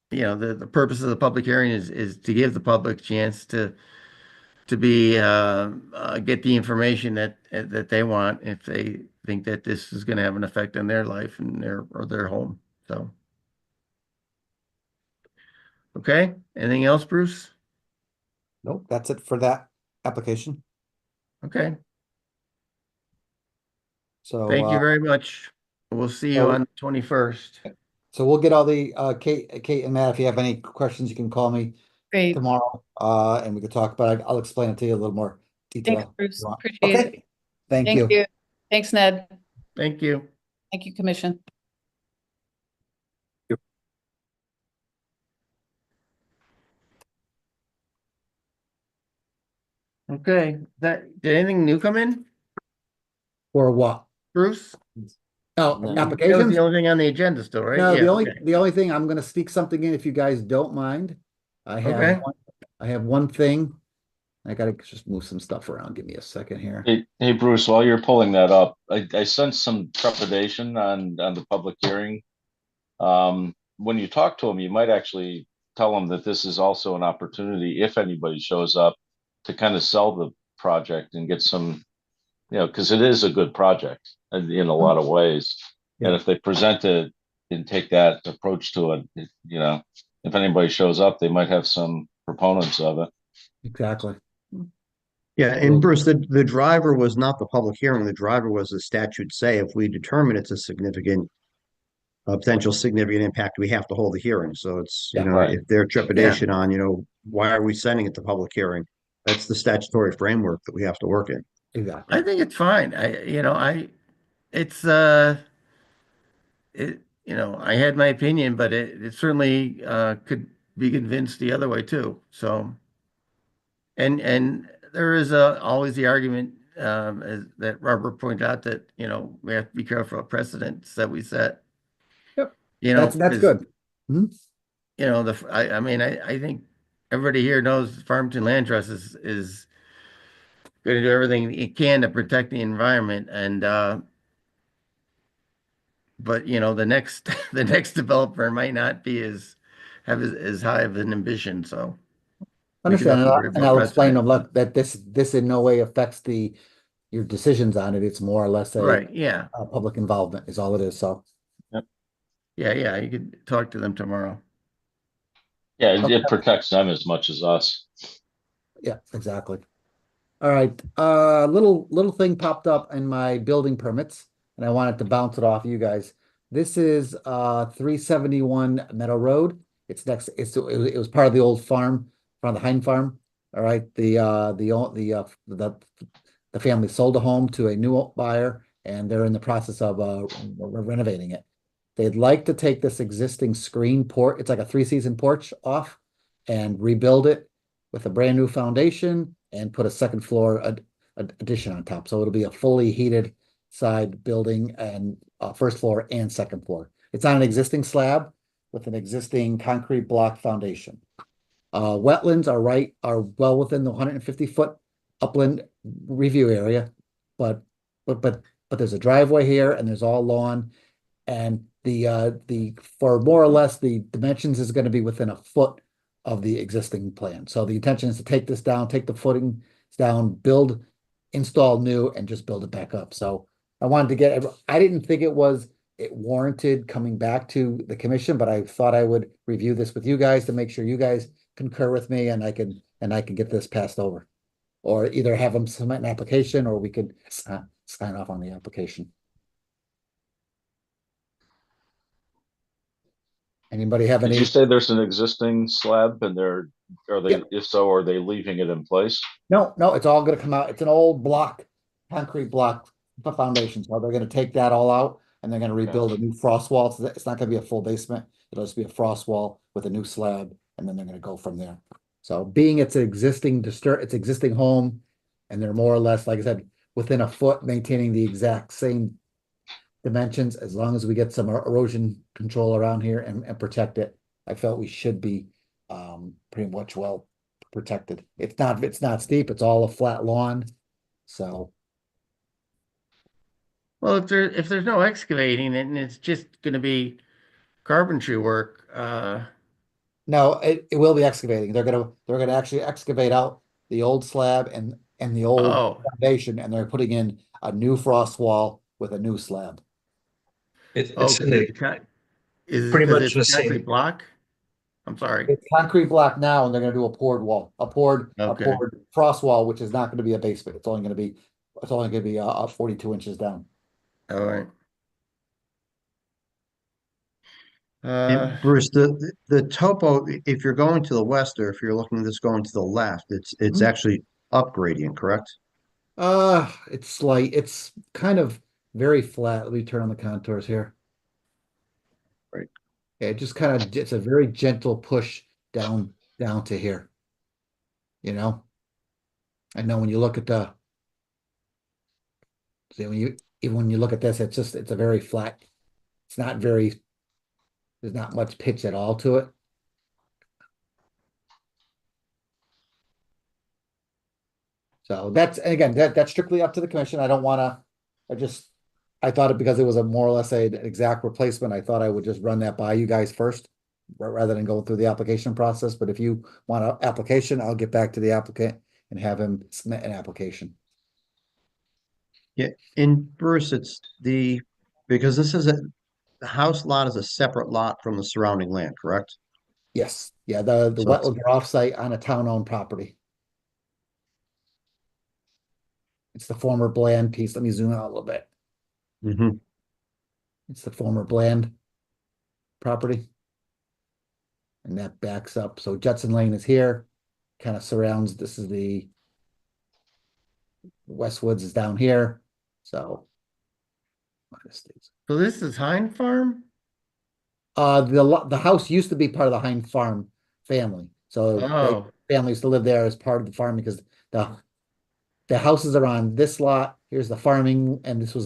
the purpose of the public hearing is to give the public a chance to be get the information that they want if they think that this is going to have an effect on their life and their home. So, okay. Anything else, Bruce? Nope, that's it for that application. Okay. So, Thank you very much. We'll see you so- on the 21st. so we'll get all the, Kate and Matt, if you have any questions, you can call me Great. tomorrow, and we could talk, but I'll explain it to you a little more Thanks, detail. Bruce. if you want. Appreciate it. Okay, thank Thank you. you. Thanks, Ned. Thank you. Thank you, Commission. Okay. Did anything new come in, For what? Bruce? Oh, That was applications? the only thing on the agenda still, right? No, Yeah, okay. the only thing, I'm gonna sneak something in if you guys don't mind. Okay. I have one thing. I gotta just move some stuff around. Give me a second here. Hey, Bruce, while you're pulling that up, I sense some trepidation on the public hearing. When you talk to them, you might actually tell them that this is also an opportunity, if anybody shows up, to kind of sell the project and get some, because it is a good project in a lot of ways. And Yeah. if they present it and take that approach to it, if anybody shows up, they might have some proponents of it. Exactly. Yeah, and Bruce, the driver was not the public hearing. The driver was the statute say if we determine it's a potential significant impact, we have to hold the hearing. So it's, Yeah. Right. if their trepidation on, why are we sending it to public hearing? That's the statutory framework that we have to work in. Exactly. I think it's fine. It's I had my opinion, but it certainly could be convinced the other way too. So, and there is always the argument that Robert pointed out that we have to be careful of precedents that we set. Yep. You That's know, 'cause, good. Mhm. I mean, I think everybody here knows Farmington Land Trust is going to do everything it can to protect the environment, and but the next the next developer might not be as high of an ambition, so we should Understand, have to worry and about I'll explain to precedent. them, look, that this in no way affects your decisions on it. It's more or less Right, yeah. public involvement is all it is. So, Yeah, you could talk to them tomorrow. Yeah, okay. it protects them as much as us. Yeah, exactly. All right, little thing popped up in my building permits, and I wanted to bounce it off you guys. This is 371 Meadow Road. It was part of the old farm, from the Hein farm. All right, the family sold a home to a new buyer, and they're in the process of renovating it. They'd like to take this existing screen porch, it's like a three-season porch, off and rebuild it with a brand new foundation and put a second floor addition on top. So it'll be a fully heated side building and first floor and second floor. It's on an existing slab with an existing concrete block foundation. Wetlands are well within the 150-foot upland review area, but there's a driveway here and there's all lawn, and for more or less the dimensions is going to be within a foot of the existing plan. So the intention is to take this down, take the footings down, install new, and just build it back up. So I wanted to I didn't think it warranted coming back to the commission, but I thought I would review this with you guys to make sure you guys concur with me, and I can get this passed over, or either have them submit an application, or we could sign off on the application. Anybody have Did any? you say there's an existing slab and Yep. if so, are they leaving it in place? No, it's all gonna come out. It's an old concrete block foundation. So they're gonna take that all out and they're gonna rebuild a new frost wall. So it's not gonna be a full basement. It'll just be a frost wall with a new slab, and then they're gonna go from there. So being it's an existing home, And they're more or less, like I said, within a foot, maintaining the exact same dimensions, as long as we get some erosion control around here and protect it. I felt we should be pretty much well protected. It's not steep, it's all a flat lawn. So Well, if there's no excavating and it's just gonna be carpentry work, no, it will be excavating. They're gonna actually excavate out the old slab and the old oh, foundation, and they're putting in a new frost wall with a new slab. oh, It's in because the, is it pretty because much it's the concrete same. block? I'm sorry. It's concrete block now, and they're gonna do a poured wall, a Okay, poured frost wall, which is not gonna be a basement. It's only gonna be 42 inches down. all right. And Bruce, the topo, if you're going to the west or if you're looking at this going to the left, it's Mhm. actually up gradient, correct? It's slight, it's kind of very flat. Let me turn on the contours here. Right. Yeah, it just kind of, it's a very gentle push down to here. You know, I know when you look at the, see, even when you look at this, it's a very flat, it's not very, there's not much pitch at all to it. So that's, and again, that's strictly up to the commission. I don't wanna, I just, I thought it because it was a more or less an exact replacement, I thought I would just run that by you guys first, rather than going through the application process. But if you want an application, I'll get back to the applicant and have him submit an application. Yeah, in Bruce, because this is the house lot is a separate lot from the surrounding land, correct? Yes, yeah, the So it's, wetlands are offsite on a town-owned property. It's the former Bland piece. Let me zoom out a little bit. mhm. It's the former Bland property. And that backs up. So Judson Lane is here, kind of surrounds, this is the Westwoods is down here. So So this is Hind Farm? the house used to be part of the Hind Farm family. So they Oh, families to live there as part of the farm because the the houses are on this lot. Here's the farming, and this was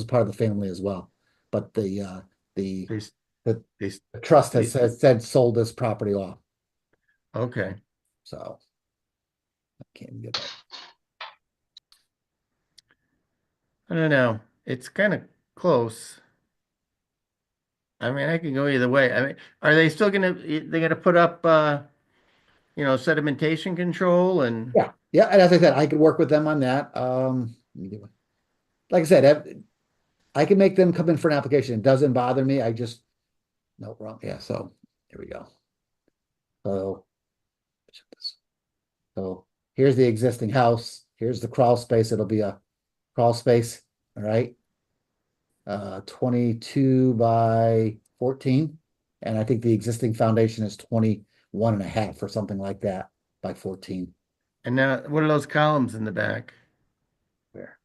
part of the family as well. But the they, s- the, they, s- the trust they, has said sold this property off. okay. So I can't get that. I don't know. It's kind of close. I mean, I can go either way. I mean, are they still they're gonna put up, sedimentation control and, Yeah, yeah. And as I said, I could work with them on that. Like I said, I can make them come in for an application. It doesn't bother me. I just no wrong. Yeah. So here we go. So so here's the existing house. Here's the crawl space. It'll be a crawl space. All right. 22 by 14. And I think the existing foundation is 21 and a half or something like that by 14. now what are those columns in the back? Where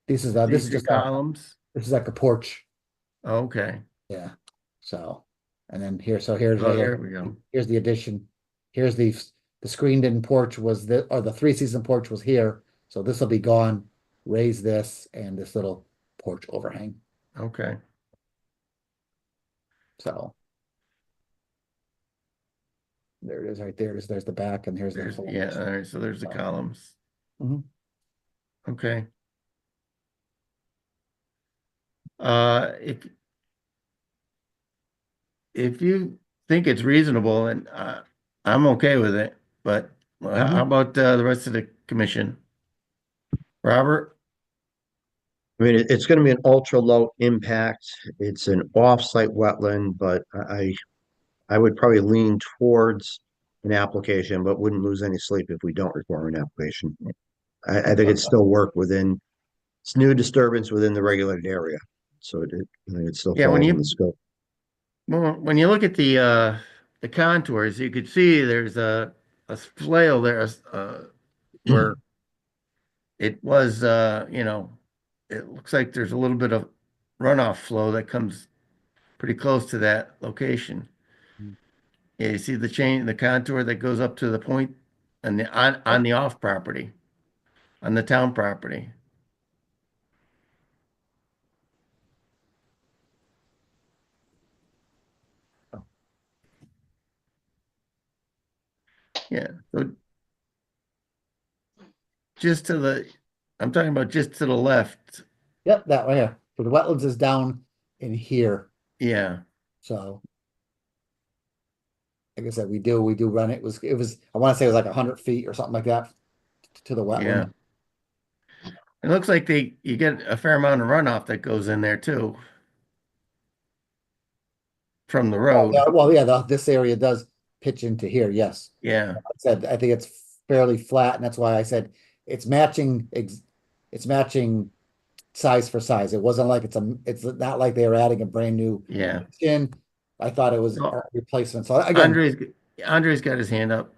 this These is are just columns? this is like a porch. Okay. Yeah. So, and then here, so here's Oh, right there here. we go. Here's the addition. Here's the screened-in porch was or the three-season porch was here. So this will be gone. Raise this and this little porch overhang. Okay. So there it is, right there. There's the back, and here's the Yeah, columns. all right, so there's the columns. Mhm. Okay. Uh, if you think it's reasonable and I'm okay with it, but how Mhm. about the rest of the commission? Robert? I mean, it's going to be an ultra low impact. It's an off-site wetland, but I would probably lean towards an application, but wouldn't lose any sleep if we don't require an application. I think it'd still work within, it's new disturbance within the regulated area. So I think it still Yeah, when falls in the you scope. when you look at the contours, you could see there's a flail there where it was it looks like there's a little bit of runoff flow that comes pretty close to that location. Yeah, you see the contour that goes up to the point on the off property. on the town property. Yeah, so just to the, I'm talking about just to the left. Yep, that way here. So the wetlands is down in here, Yeah, so. Like I said, we do run it. It was, I want to say it was like 100 feet or something like that to the yeah. wetland. It looks like you get a fair amount of runoff that goes in there too. From the road. Well, yeah, this area does pitch into here, yes. Yeah, I said, I think it's fairly flat, and that's why I said it's matching, it's matching size for size. It wasn't like it's not like they were adding a brand new yeah. in. I thought it was a Well, replacement. So again, Andre's got his hand up.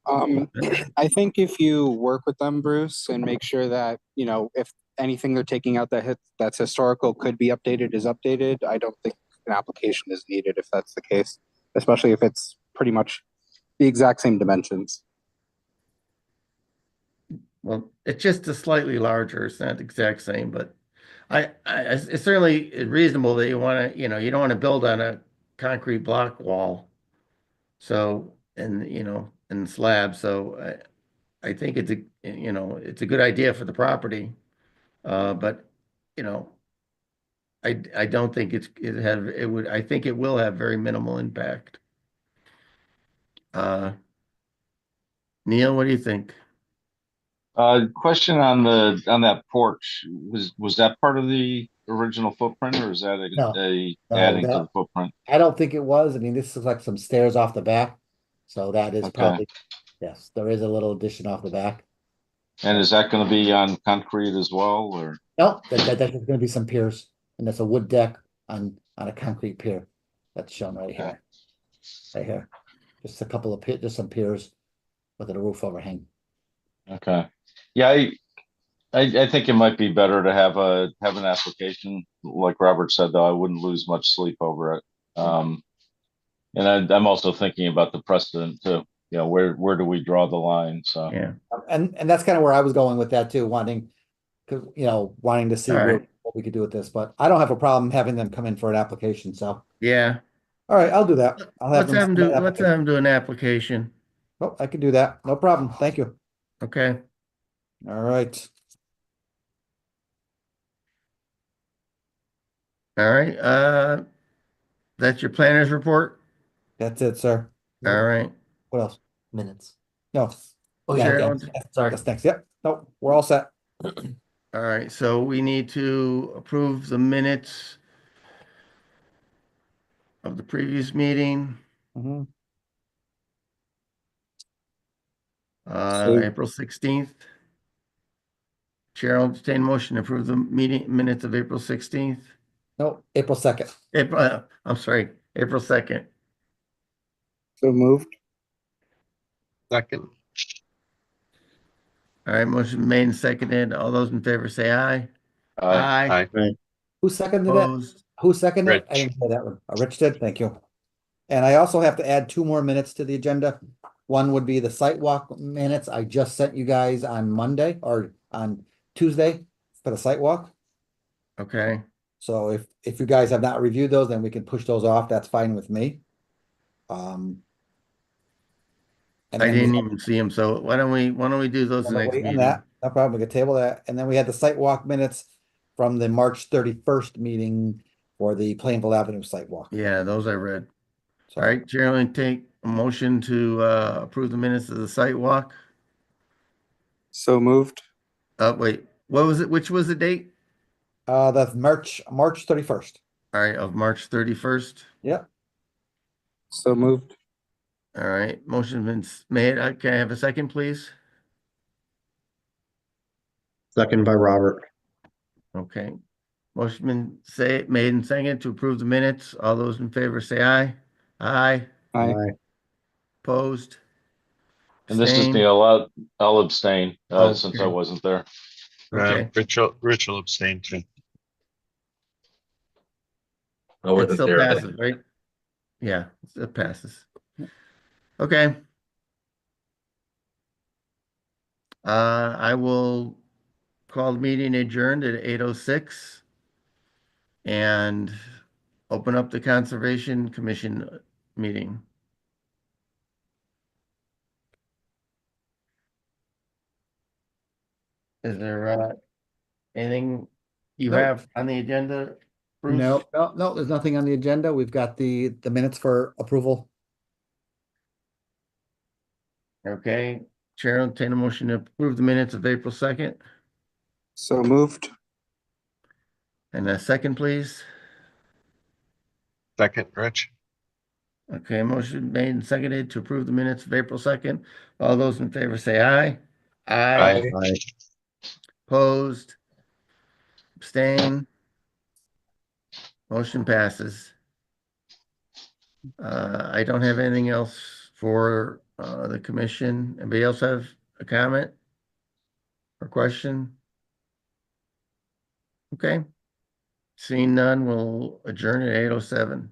I think if you work with them, Bruce, and make sure that, if anything they're taking out that's historical could be updated is updated, I don't think an application is needed if that's the case, especially if it's pretty much the exact same dimensions. Well, it's just a slightly larger. It's not the exact same, but it's certainly reasonable that you want to, you don't want to build on a concrete block wall. So, and slab. So I think it's a good idea for the property. But, you know, I don't think I think it will have very minimal impact. Uh, Neil, what do you think? Question on that porch, was that part of the original footprint, or is that no, a no, adding to the footprint? I don't think it was. I mean, this is like some stairs off the back. So that is Okay. probably, yes, there is a little addition off the back. And is that going to be on concrete as well, or? No, that's just gonna be some piers, and that's a wood deck on a concrete pier. That's shown right here. Right here. Just a couple of just some piers with a roof overhang. Okay. Yeah, I think it might be better to have an application. Like Robert said, though, I wouldn't lose much sleep over it. And I'm also thinking about the precedent too. Where do we draw the line? So Yeah. And that's kind of where I was going with that too, wanting to see All right. what we could do with this, but I don't have a problem having them come in for an application, so. Yeah. All right, I'll do that. I'll have them. Send that Let's have application. him do an application. Oh, I can do that. No problem. Thank you. Okay. All right. All right. That's your planner's report? That's it, sir. All right. What else? Minutes. No. Oh, yeah. Cheryl? Okay. Sorry. That's next. Yep. No, we're all set. All right, so we need to approve the minutes of the previous meeting, Mhm. So- April 16th. Chair will entertain a motion to approve the meeting minutes of April 16th. No, April 2nd. I'm sorry, April 2nd. So moved. Second. All right, motion made and seconded. All those in favor say aye. Aye. Aye. Who seconded it? Opposed? Who seconded it? I Rich. didn't hear that one. Rich did. Thank you. And I also have to add 2 more minutes to the agenda. One would be the site walk minutes I just sent you guys on Monday or on Tuesday for the site walk. Okay, So if you guys have not reviewed those, then we can push those off. That's fine with me. And I then we didn't have- even see him, so why don't we do those the wanna next wait on meeting? that. No problem. We can table that. And then we had the site walk minutes from the March 31st meeting for the Plainville Avenue site walk. Yeah, those I read. So All right, Chair will take a motion to approve the minutes of the site walk. So moved. Wait, what was it? Which was the date? that's March 31st. All right, of March 31st. Yep. So moved. All right, motion's been made. Can I have a second, please? Second by Robert. Okay. Motion been made and seconded to approve the minutes. All those in favor say aye. Aye. Aye. Opposed? And this is Abstained? Neil. I'll abstain Okay. since I wasn't there. Okay, Rich will abstain too. I it wasn't still there. passes, right? Yeah, it passes. Okay. I will call the meeting adjourned at 8:06 and open up the Conservation Commission meeting. Is there anything you Nope. have on the agenda, Bruce? No, there's nothing on the agenda. We've got the minutes for approval. Okay, Chair will entertain a motion to approve the minutes of April 2nd. So moved. And a second, please. Second, Rich. Okay, motion made and seconded to approve the minutes of April 2nd. All those in favor say aye. Aye. Aye. Opposed? Abstain? Motion passes. I don't have anything else for the commission. Anybody else have a comment or question? Okay. Seeing none, we'll adjourn at 8:07.